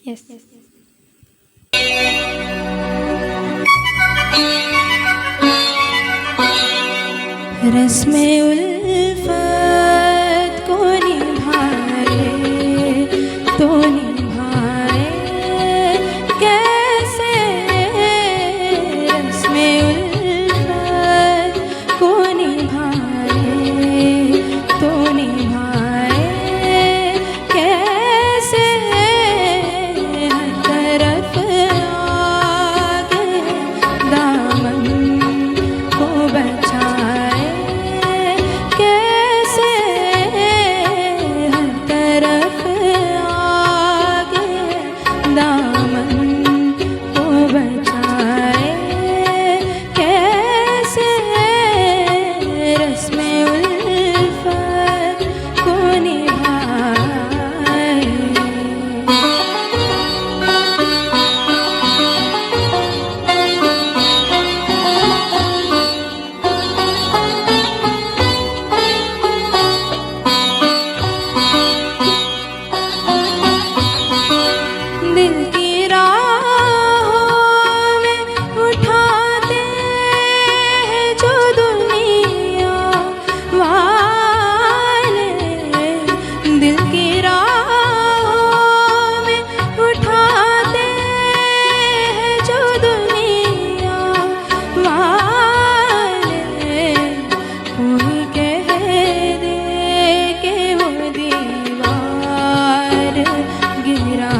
Yes. रस्में उल्फत को निभाए तो निभाए कैसे, रस्में उल्फत को निभाए तो निभाए कैसे, हर तरफ आगे दामन को बचाए कैसे, हर तरफ आगे दामन को बचाए कैसे, रस्में उल्फत को निभाए। दिल की राहों में उठाते हैं जो दुनिया वाले, दिल की राहों में उठाते हैं जो दुनिया वाले, कोई कह दे कि वो दीवार गिरा